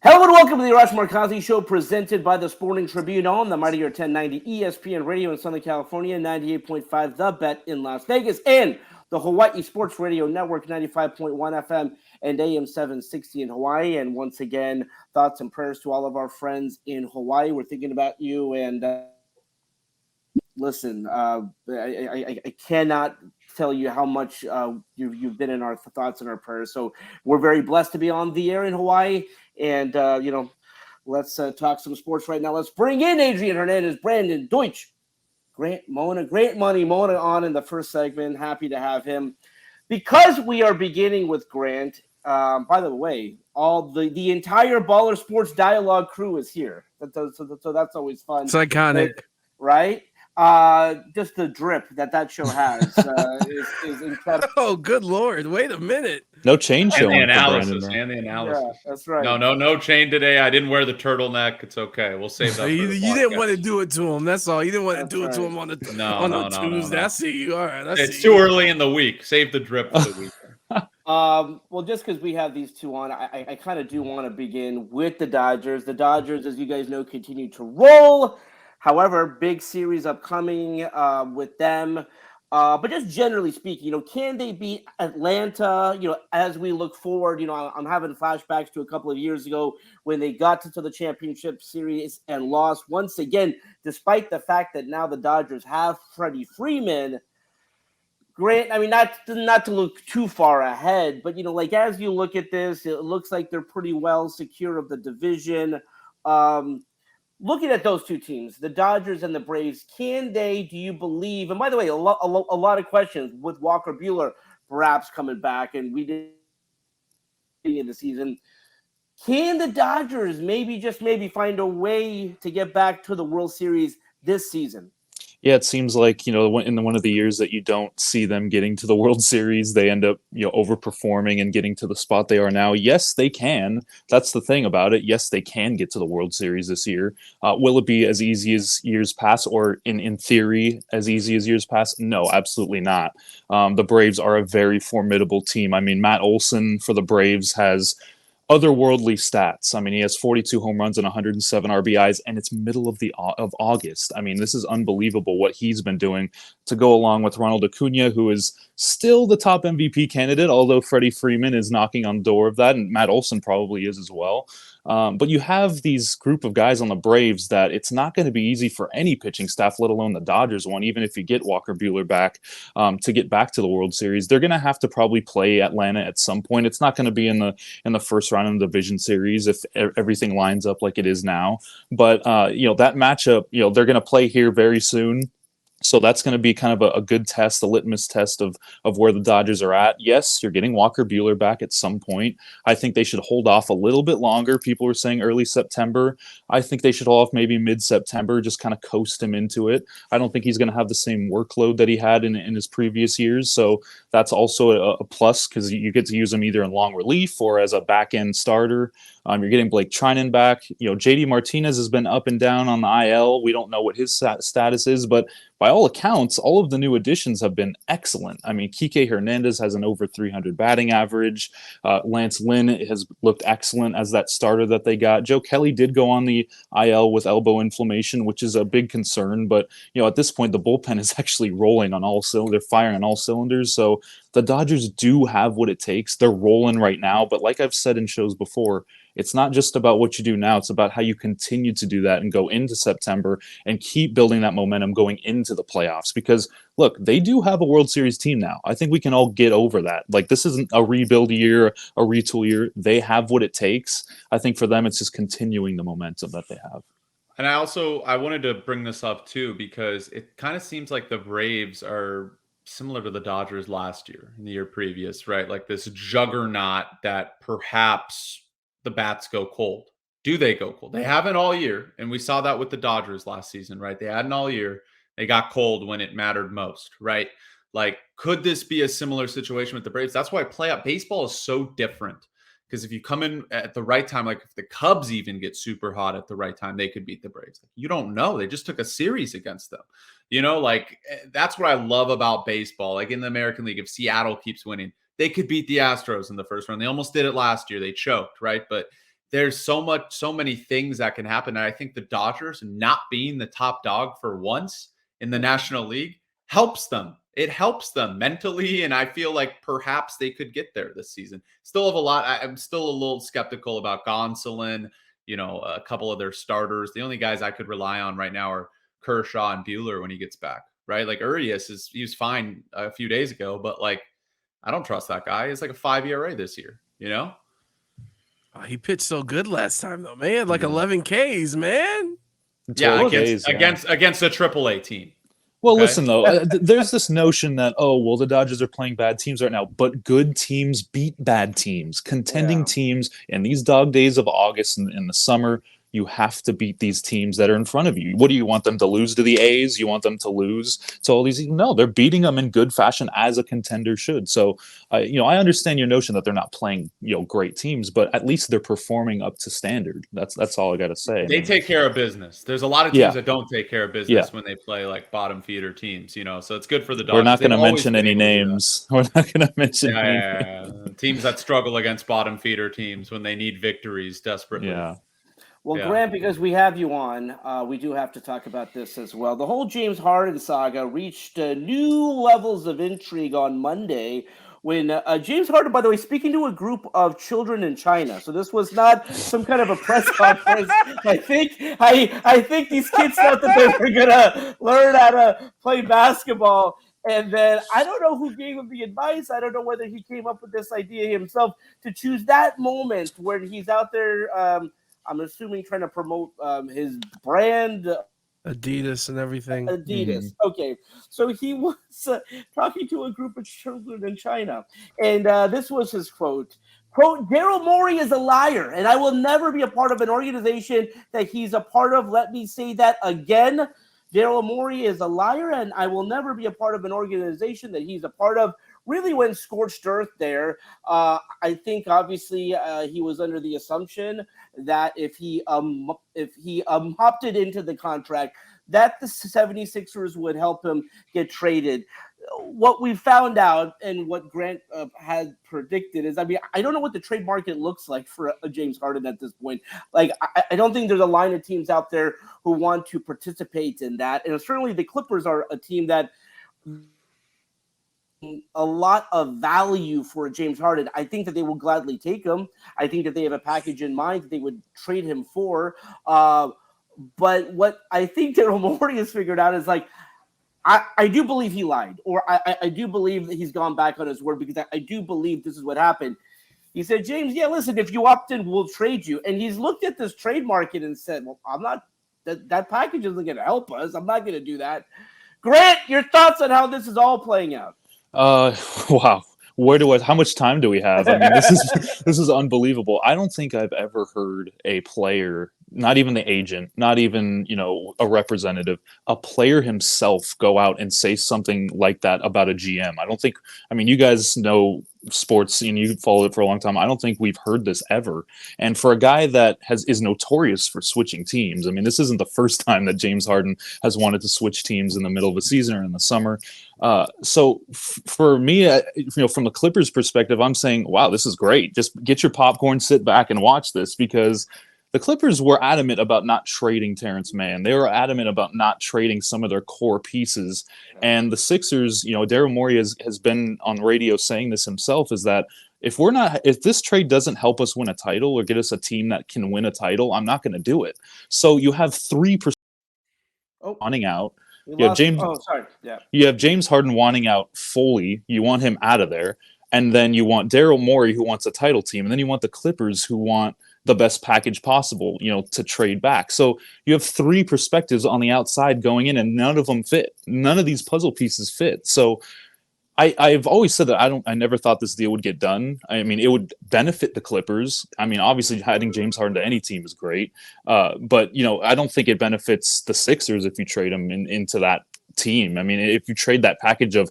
Hello and welcome to the Arash Markazi Show, presented by the Sporting Tribune on the Mightier 1090 ESPN Radio in Southern California, 98.5 The Bet in Las Vegas, and the Hawaii Sports Radio Network, 95.1 FM and AM 760 in Hawaii. And once again, thoughts and prayers to all of our friends in Hawaii. We're thinking about you. And listen, I cannot tell you how much you've been in our thoughts and our prayers. So we're very blessed to be on the air in Hawaii. And, let's talk some sports right now. Let's bring in Adrian Hernandez, Brandon Deutsch, Grant Mona, Great Money Mona on in the first segment. Happy to have him. Because we are beginning with Grant, by the way, all the entire Baller Sports Dialogue crew is here. So that's always fun. It's iconic. Right? Just the drip that show has is incredible. Oh, good Lord. Wait a minute. No chain showing. And the analysis. Yeah, that's right. No chain today. I didn't wear the turtleneck. It's okay. We'll save that. You didn't want to do it to him. That's all. You didn't want to do it to him on a Tuesday. No. I see you. All right. It's too early in the week. Save the drip for the weekend. Well, just because we have these two on, I kind of do want to begin with the Dodgers. The Dodgers, as you guys know, continue to roll. However, big series upcoming with them. But just generally speaking, can they beat Atlanta? As we look forward, I'm having flashbacks to a couple of years ago when they got to the championship series and lost once again, despite the fact that now the Dodgers have Freddie Freeman. Grant, I mean, not to look too far ahead, but, as you look at this, it looks like they're pretty well secure of the division. Looking at those two teams, the Dodgers and the Braves, do you believe, and by the way, a lot of questions with Walker Buehler perhaps coming back, and we did in the season. Can the Dodgers maybe find a way to get back to the World Series this season? Yeah, it seems like, in one of the years that you don't see them getting to the World Series, they end up, overperforming and getting to the spot they are now. Yes, they can. That's the thing about it. Yes, they can get to the World Series this year. Will it be as easy as years past, or in theory, as easy as years past? No, absolutely not. The Braves are a very formidable team. I mean, Matt Olson for the Braves has otherworldly stats. I mean, he has 42 home runs and 107 RBIs, and it's middle of August. I mean, this is unbelievable what he's been doing to go along with Ronald Acuna, who is still the top MVP candidate, although Freddie Freeman is knocking on the door of that, and Matt Olson probably is as well. But you have these group of guys on the Braves that it's not going to be easy for any pitching staff, let alone the Dodgers one, even if you get Walker Buehler back to get back to the World Series. They're going to have to probably play Atlanta at some point. It's not going to be in the first round of the division series if everything lines up like it is now. But, that matchup, they're going to play here very soon. So that's going to be kind of a good test, a litmus test of where the Dodgers are at. Yes, you're getting Walker Buehler back at some point. I think they should hold off a little bit longer. People were saying early September. I think they should hold off maybe mid-September, just kind of coast him into it. I don't think he's going to have the same workload that he had in his previous years. So that's also a plus because you get to use him either in long relief or as a back-end starter. You're getting Blake Trinan back. JD Martinez has been up and down on the IL. We don't know what his status is, but by all accounts, all of the new additions have been excellent. I mean, Kike Hernandez has an over 300 batting average. Lance Lynn has looked excellent as that starter that they got. Joe Kelly did go on the IL with elbow inflammation, which is a big concern. But, at this point, the bullpen is actually rolling on all cylinders. They're firing on all cylinders. So the Dodgers do have what it takes. They're rolling right now. But like I've said in shows before, it's not just about what you do now. It's about how you continue to do that and go into September and keep building that momentum going into the playoffs. Because, look, they do have a World Series team now. I think we can all get over that. Like, this isn't a rebuild year, a retool year. They have what it takes. I think for them, it's just continuing the momentum that they have. And I wanted to bring this up, too, because it kind of seems like the Braves are similar to the Dodgers last year and the year previous, right? Like this juggernaut that perhaps the bats go cold. Do they go cold? They haven't all year. And we saw that with the Dodgers last season, right? They hadn't all year. They got cold when it mattered most, right? Like, could this be a similar situation with the Braves? That's why playoff baseball is so different. Because if you come in at the right time, like if the Cubs even get super hot at the right time, they could beat the Braves. Like, you don't know. They just took a series against them. That's what I love about baseball. Like in the American League, if Seattle keeps winning, they could beat the Astros in the first round. They almost did it last year. They choked, right? But there's so many things that can happen. And I think the Dodgers not being the top dog for once in the National League helps them. It helps them mentally, and I feel like perhaps they could get there this season. Still have a lot. I'm still a little skeptical about Gonsolin, a couple of their starters. The only guys I could rely on right now are Kershaw and Buehler when he gets back, right? Like Urias he was fine a few days ago, but like I don't trust that guy. He's like a 5 ERA this year, Oh, he pitched so good last time though, man. Like 11 Ks, man. Yeah, Days, against a AAA team. Well, Okay. listen, though, there's this notion that, the Dodgers are playing bad teams right now, but good teams beat bad teams. Contending teams in these dog days of August and in the summer, you have to beat these teams that are in front of you. What do you want them to lose to the A's? You want them to lose to all these? No, they're beating them in good fashion as a contender should. So, I understand your notion that they're not playing, great teams, but at least they're performing up to standard. That's all I got to say. They take care of business. There's a lot of teams that don't take care of business when they play like bottom feeder teams, so it's good for the Dodgers. We're not going to mention any names. We're not going to mention teams that struggle against bottom feeder teams when they need victories desperately. Yeah. Well, Grant, because we have you on, we do have to talk about this as well. The whole James Harden saga reached new levels of intrigue on Monday when James Harden, by the way, speaking to a group of children in China. So this was not some kind of a press conference. I think these kids thought that they were going to learn how to play basketball. And then I don't know who gave him the advice. I don't know whether he came up with this idea himself to choose that moment where he's out there I'm assuming trying to promote his brand. Adidas and everything. Adidas. Okay. So he was talking to a group of children in China. And this was his quote. Quote, Daryl Morey is a liar, and I will never be a part of an organization that he's a part of. Let me say that again. Daryl Morey is a liar, and I will never be a part of an organization that he's a part of. Really went scorched earth there. I think obviously he was under the assumption that if he opted into the contract, that the 76ers would help him get traded. What we found out and what Grant had predicted is, I don't know what the trade market looks like for a James Harden at this point. Like, I don't think there's a line of teams out there who want to participate in that. And certainly the Clippers are a team that a lot of value for James Harden. I think that they will gladly take him. I think that they have a package in mind that they would trade him for. But what I think Daryl Morey has figured out is like, I do believe he lied, or I do believe that he's gone back on his word, because I do believe this is what happened. He said, James, listen, if you opt in, we'll trade you. And he's looked at this trade market and said, well, I'm not, that package isn't going to help us. I'm not going to do that. Grant, your thoughts on how this is all playing out? Wow. How much time do we have? I mean, this is unbelievable. I don't think I've ever heard a player, not even the agent, not even, a representative, a player himself go out and say something like that about a GM. You guys know sports and you followed it for a long time. I don't think we've heard this ever. And for a guy that is notorious for switching teams, this isn't the first time that James Harden has wanted to switch teams in the middle of a season or in the summer. So for me, from the Clippers perspective, I'm saying, wow, this is great. Just get your popcorn, sit back and watch this, because the Clippers were adamant about not trading Terrence Mann. They were adamant about not trading some of their core pieces. And the Sixers, Daryl Morey has been on radio saying this himself, is that if this trade doesn't help us win a title or get us a team that can win a title, I'm not going to do it. So you have 3% wanting out. You have James Harden wanting out fully. You want him out of there. And then you want Daryl Morey, who wants a title team. And then you want the Clippers, who want the best package possible, to trade back. So you have 3 perspectives on the outside going in, and none of them fit. None of these puzzle pieces fit. So I've always said that I never thought this deal would get done. It would benefit the Clippers. Obviously adding James Harden to any team is great. But I don't think it benefits the Sixers if you trade them into that team. If you trade that package of,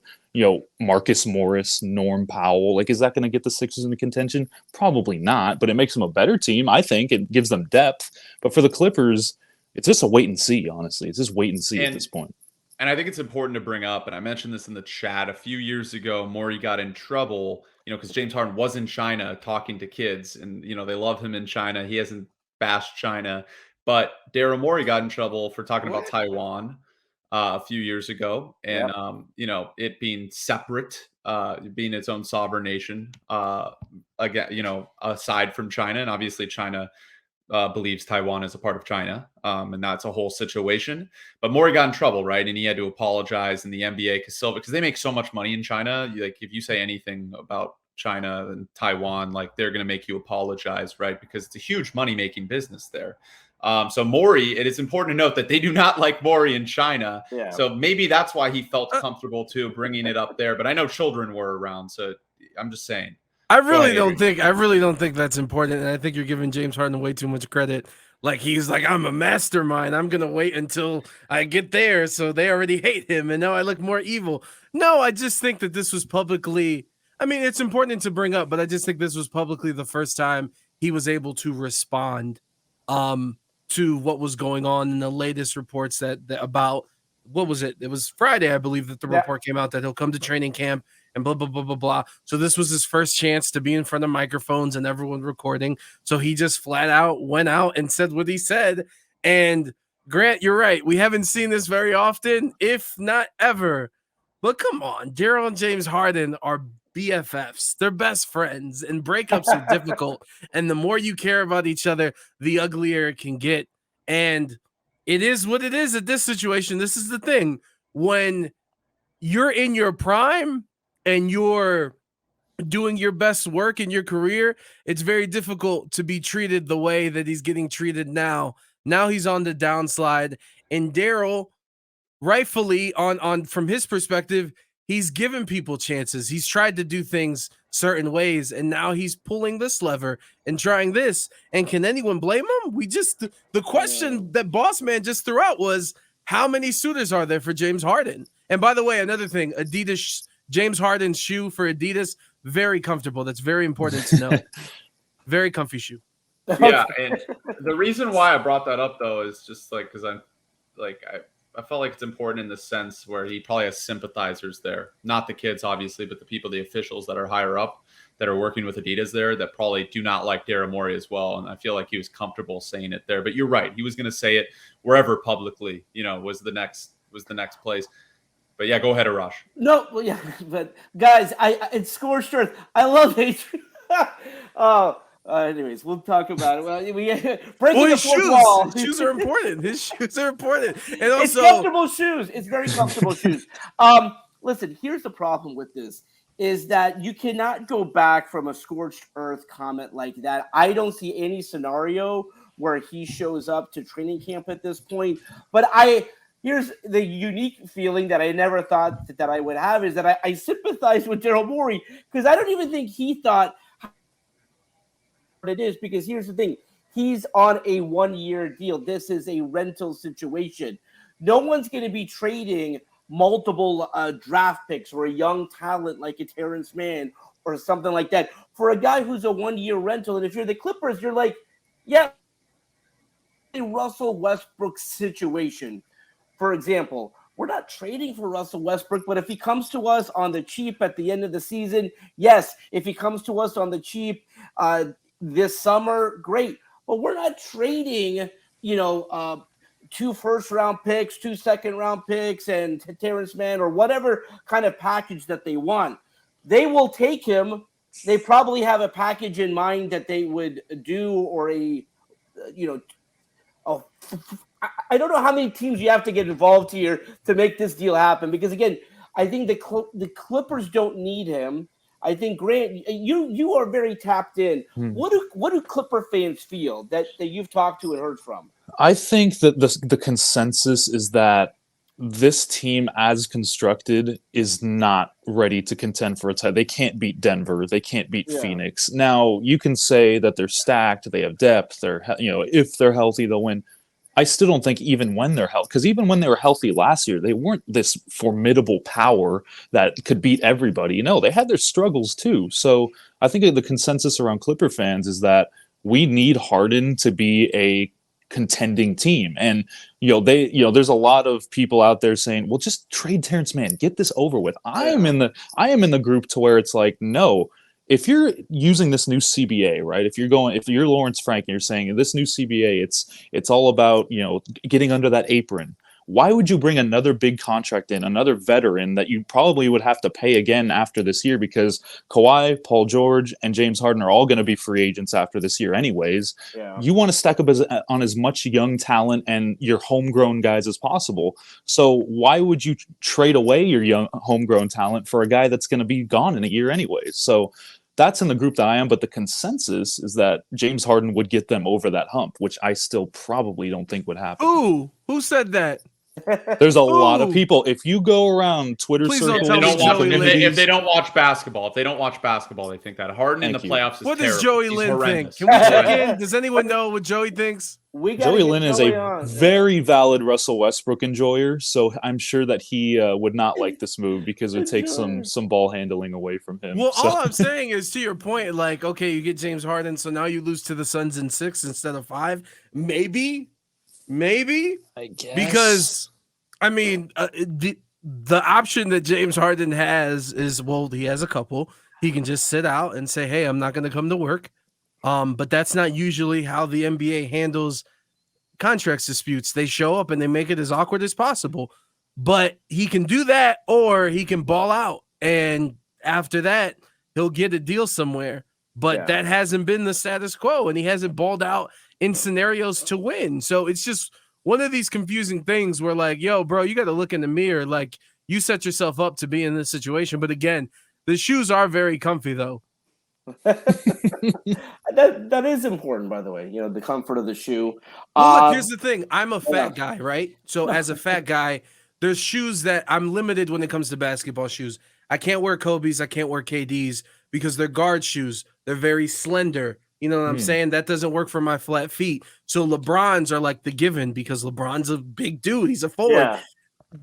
Marcus Morris, Norm Powell, is that going to get the Sixers into contention? Probably not, but it makes them a better team. I think it gives them depth. But for the Clippers, it's just a wait and see, honestly. It's just wait and see at this point. And I think it's important to bring up, and I mentioned this in the chat a few years ago. Morey got in trouble, because James Harden was in China talking to kids, and they love him in China. He hasn't bashed China, but Daryl Morey got in trouble for talking about What? Taiwan a few years ago, and Yep. it being separate, being its own sovereign nation, again, aside from China, and obviously China believes Taiwan is a part of China, and that's a whole situation. But Morey got in trouble, right? And he had to apologize. And the NBA, because they make so much money in China, like if you say anything about China and Taiwan, like they're going to make you apologize, right? Because it's a huge money making business there. So Morey, it is important to note that they do not like Morey in China. Yeah. So maybe that's why he felt comfortable too bringing it up there. But I know children were around, so I'm just saying. I really don't think that's important, and I think you're giving James Harden way too much credit. Like he's like, I'm a mastermind. I'm gonna wait until I get there, so they already hate him, and now I look more evil. No, I just think that this was publicly. I mean, it's important to bring up, but I just think this was publicly the first time he was able to respond, to what was going on in the latest reports that about what was it? It was Friday, I believe, that the report came out that he'll come to training camp and blah, blah, blah, blah, blah. So this was his first chance to be in front of microphones and everyone recording. So he just flat out went out and said what he said. And Grant, you're right. We haven't seen this very often, if not ever. But come on, Daryl and James Harden are BFFs. They're best friends, and breakups are difficult. And the more you care about each other, the uglier it can get. And it is what it is at this situation. This is the thing. When you're in your prime and you're doing your best work in your career, it's very difficult to be treated the way that he's getting treated now. Now he's on the downslide, and Daryl, rightfully, on from his perspective, he's given people chances. He's tried to do things certain ways, and now he's pulling this lever and trying this. And can anyone blame him? The question that Boss Man just threw out was, how many suitors are there for James Harden? And by the way, another thing, Adidas, James Harden's shoe for Adidas, very comfortable. That's very important to know. Very comfy shoe. Yeah, and the reason why I brought that up though is just like because I'm like I felt like it's important in the sense where he probably has sympathizers there, not the kids obviously, but the people, the officials that are higher up that are working with Adidas there that probably do not like Daryl Morey as well. And I feel like he was comfortable saying it there. But you're right, he was going to say it wherever publicly, was the next place. But yeah, go ahead, Arash. No, well, yeah, but guys, it's scorched earth. I love Adrian. Anyways, we'll talk about it. Well, breaking the fourth wall. His shoes are important. His shoes are important, and also it's comfortable shoes. It's very comfortable shoes. Listen, here's the problem with this: is that you cannot go back from a scorched earth comment like that. I don't see any scenario where he shows up to training camp at this point. But here's the unique feeling that I never thought that I would have is that I sympathize with Daryl Morey because I don't even think he thought it is, because here's the thing. He's on a 1-year deal. This is a rental situation. No one's going to be trading multiple draft picks or a young talent like a Terrence Mann or something like that for a guy who's a 1-year rental. And if you're the Clippers, you're like, yeah, a Russell Westbrook situation. For example, we're not trading for Russell Westbrook, but if he comes to us on the cheap at the end of the season, yes. If he comes to us on the cheap this summer, great. But we're not trading, 2 first-round picks, 2 second-round picks, and Terrence Mann or whatever kind of package that they want. They will take him. They probably have a package in mind that they would do, or I don't know how many teams you have to get involved here to make this deal happen. Because again, I think the Clippers don't need him. I think, Grant, you are very tapped in. What do Clipper fans feel that you've talked to and heard from? I think that the consensus is that this team, as constructed, is not ready to contend for a title. They can't beat Denver. They can't beat Phoenix. Now, you can say that they're stacked, they have depth. If they're healthy, they'll win. I still don't think even when they're healthy, because even when they were healthy last year, they weren't this formidable power that could beat everybody. They had their struggles too. So I think the consensus around Clipper fans is that we need Harden to be a contending team. And there's a lot of people out there saying, well, just trade Terrence Mann, get this over with. I am in the group to where it's like, no, if you're using this new CBA, right? If you're Lawrence Frank and you're saying this new CBA, it's all about, getting under that apron. Why would you bring another big contract in, another veteran that you probably would have to pay again after this year, because Kawhi, Paul George, and James Harden are all going to be free agents after this year anyways. Yeah. You want to stack up on as much young talent and your homegrown guys as possible. So why would you trade away your young homegrown talent for a guy that's going to be gone in a year anyways? So that's in the group that I am, but the consensus is that James Harden would get them over that hump, which I still probably don't think would happen. Ooh, who said that? There's a lot of people. If you go around Twitter Please don't circles, tell me if they don't watch basketball, they think that Harden in the playoffs is what terrible. does Joey He's Lynn horrendous. think? Can we check in? Does anyone know what Joey thinks? Joey Lynn is a very valid Russell Westbrook enjoyer, so I'm sure that he would not like this move because it would take some ball handling away from him. Well, so. all I'm saying is, to your point, like, okay, you get James Harden, so now you lose to the Suns in 6 instead of 5. Maybe, I guess. because I mean, the option that James Harden has is, well, he has a couple. He can just sit out and say, hey, I'm not going to come to work. But that's not usually how the NBA handles contracts disputes. They show up and they make it as awkward as possible. But he can do that, or he can ball out. And after that, he'll get a deal somewhere. But that hasn't been the status quo, and he hasn't balled out in scenarios to win. So it's just one of these confusing things where, like, yo, bro, you got to look in the mirror. Like, you set yourself up to be in this situation. But again, the shoes are very comfy, though. that is important, by the way. The comfort of the shoe. Well, look, here's the thing. I'm a fat guy, right? So as a fat guy, there's shoes that I'm limited when it comes to basketball shoes. I can't wear Kobe's. I can't wear KD's because they're guard shoes. They're very slender. You know what I'm saying? That doesn't work for my flat feet. So LeBron's are like the given because LeBron's a big dude. He's a forward. Yeah.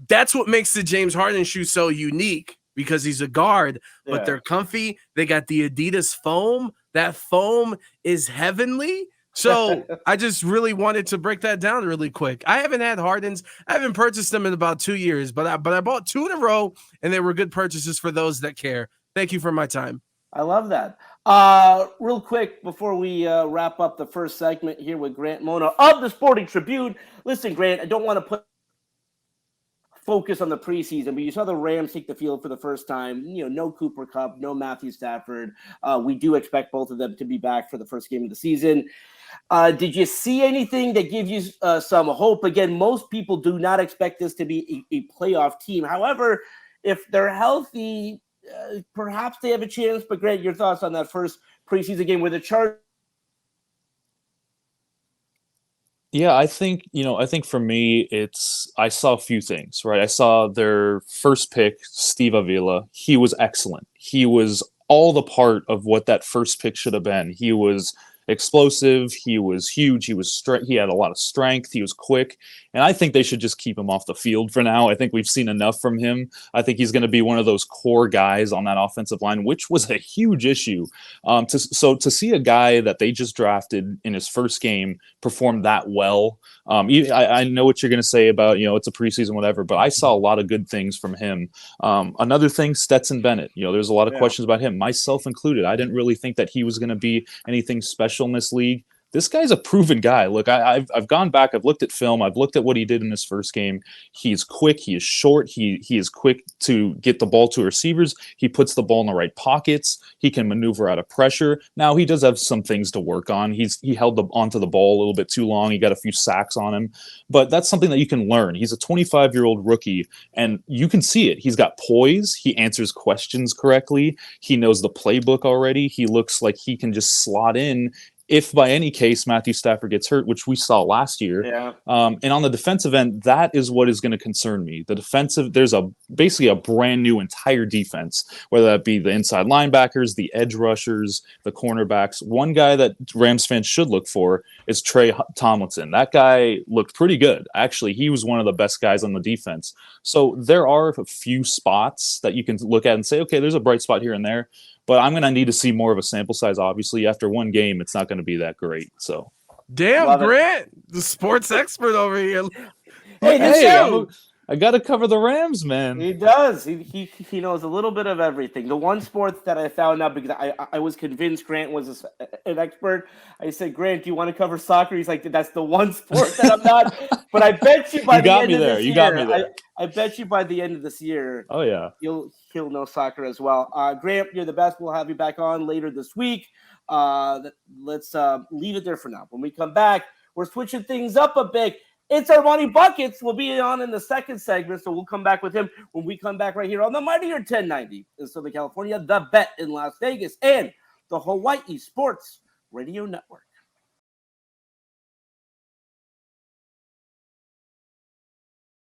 That's what makes the James Harden shoe so unique, because he's a guard, but they're comfy. They got the Adidas foam. That foam is heavenly. So I just really wanted to break that down really quick. I haven't had Hardens. I haven't purchased them in about 2 years, but I bought 2 in a row, and they were good purchases for those that care. Thank you for my time. I love that. Real quick, before we wrap up the first segment here with Grant Mona of the Sporting Tribune. Listen, Grant, I don't want to put focus on the preseason, but you saw the Rams take the field for the first time. No Cooper Kupp, no Matthew Stafford. We do expect both of them to be back for the first game of the season. Did you see anything that gives you some hope? Again, most people do not expect this to be a playoff team. However, if they're healthy, perhaps they have a chance. But Grant, your thoughts on that first preseason game with the Chargers? Yeah, I think for me, I saw a few things, right? I saw their first pick, Steve Avila. He was excellent. He was all the part of what that first pick should have been. He was explosive. He was huge. He had a lot of strength. He was quick. And I think they should just keep him off the field for now. I think we've seen enough from him. I think he's going to be one of those core guys on that offensive line, which was a huge issue. To see a guy that they just drafted in his first game perform that well, I know what you're going to say about, it's a preseason, whatever, but I saw a lot of good things from him. Another thing, Stetson Bennett, there's a lot of questions about him, myself included. I didn't really think that he was going to be anything special in this league. This guy's a proven guy. Look, I've gone back. I've looked at film. I've looked at what he did in his first game. He's quick. He is short. He is quick to get the ball to receivers. He puts the ball in the right pockets. He can maneuver out of pressure. Now, he does have some things to work on. He held onto the ball a little bit too long. He got a few sacks on him. But that's something that you can learn. He's a 25-year-old rookie, and you can see it. He's got poise. He answers questions correctly. He knows the playbook already. He looks like he can just slot in if by any case Matthew Stafford gets hurt, which we saw last year. Yeah. And on the defensive end, that is what is going to concern me. The defensive, there's basically a brand new entire defense, whether that be the inside linebackers, the edge rushers, the cornerbacks. One guy that Rams fans should look for is Trey Tomlinson. That guy looked pretty good. Actually, he was one of the best guys on the defense. So there are a few spots that you can look at and say, okay, there's a bright spot here and there. But I'm going to need to see more of a sample size. Obviously, after one game, it's not going to be that great. So, Damn, Love it. Grant, the sports expert over here. Hey, this Hey, show. I got to cover the Rams, man. He does. He knows a little bit of everything. The one sport that I found out because I was convinced Grant was an expert. I said, Grant, do you want to cover soccer? He's like, that's the one sport that I'm not. But I bet you by You the got end me of there. this You year, got me there. I bet you by the end of this year, Oh yeah. he'll know soccer as well. Grant, you're the best. We'll have you back on later this week. Let's leave it there for now. When we come back, we're switching things up a bit. It's Armani Buckets. We'll be on in the second segment, so we'll come back with him when we come back right here on the Mightier 1090 in Southern California, The Bet in Las Vegas, and the Hawaii Sports Radio Network.